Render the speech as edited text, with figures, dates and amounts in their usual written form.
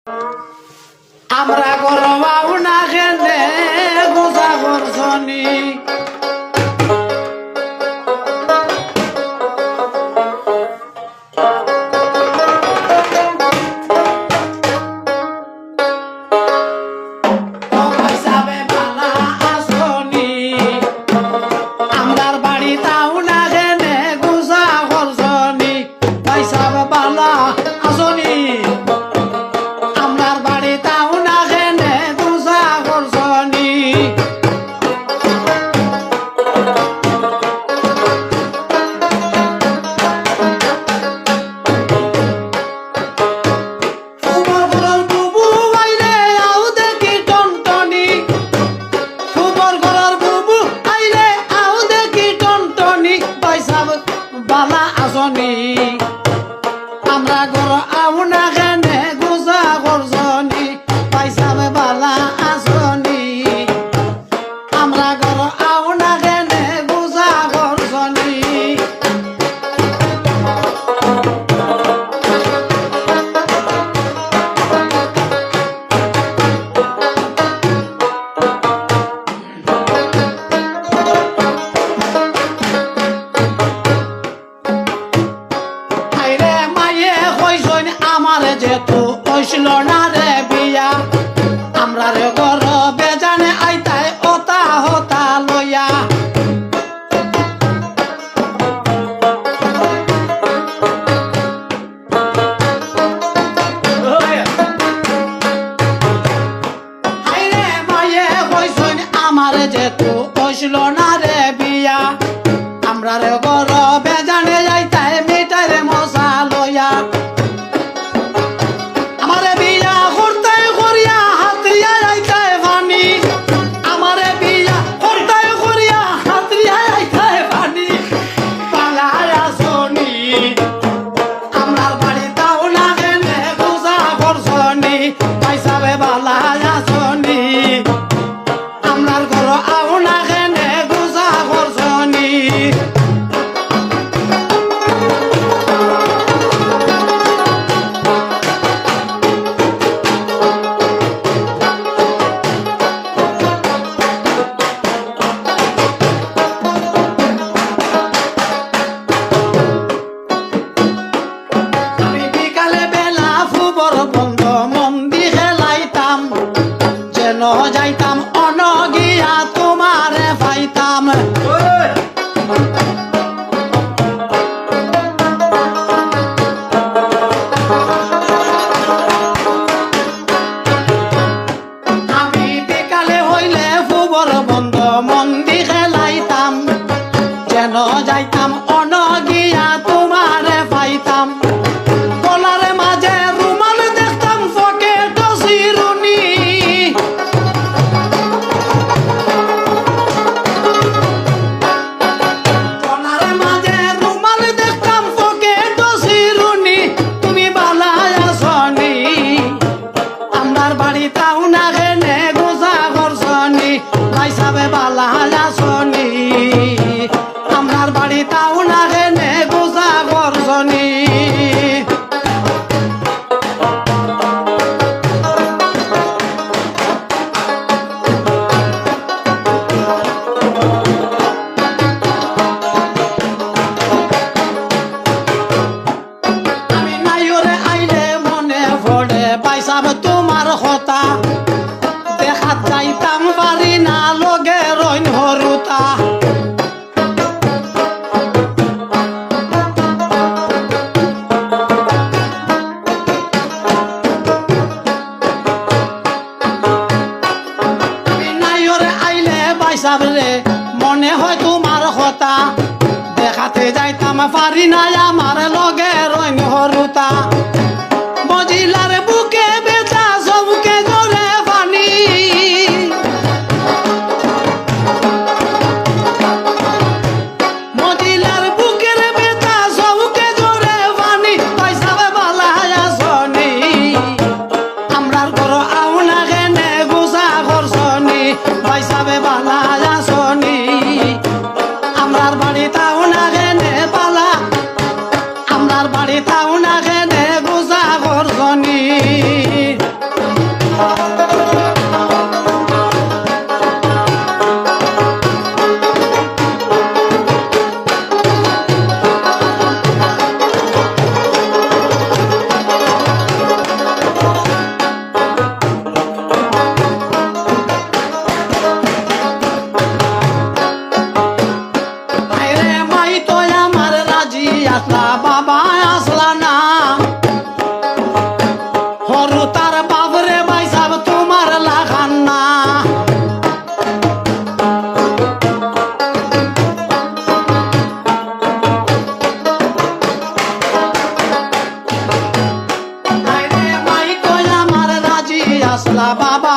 আমরা করবাও না খেলে গোসা করছনি আমরা ঘর আউনা খেনে গোসা করছনি পাইসাবে বালা আসনি আমরা ঘর আউনা খেনে গোসা করছনি যেহেতু হইছিল না রে বিয়া আমরা রে ঘর বেজানে আইতাই ওতা হতা লইয়া আইরে মায়ে কইছইন আমার যেহেতু হইছিল না রে বিয়া আমরা রে ঘর বেজানে যাইতাই মিঠাই রে মশা লইয়া যাইতাম অনগিয়া তোমারে পাইতাম আমি বিকালে হইলে ফুবর বন্ধ মন্দি খেলাইতাম যেন যাইতাম অনগিয়া তোমারে পাইতাম গলারে মাঝে রুমাল দেখতাম পকেট চিরুনি বালা আসনি আমার বাড়ি তাও না খেনে গোসা করছনি আমি নাইরে আইলে মনে পড়ে পাইসাব তোমার কথা দেখাত যাইতাম পারি না লগে রইন হরুতা নাইরে আইলে পাইসাব রে মনে হয় তোমার কথা দেখাতে যাইতাম পারি না আমার লগে রইন হরুতা মজিলার বুকে বেচা সবকে জোরে পানি মজিলার বুকের বেচা সবকে জোরে পানি পয়সাবে বালা আসনি আমরার ঘর আউনা খেনে গোসা করছনি পয়সাবে বালা আসনি আমরার বাড়ি তাও না খেনে পালা আমরার বাড়ি তাও না খেনে গোসা তার বাবরে ভাই সাব তোমার লাগান না আসলা বাবা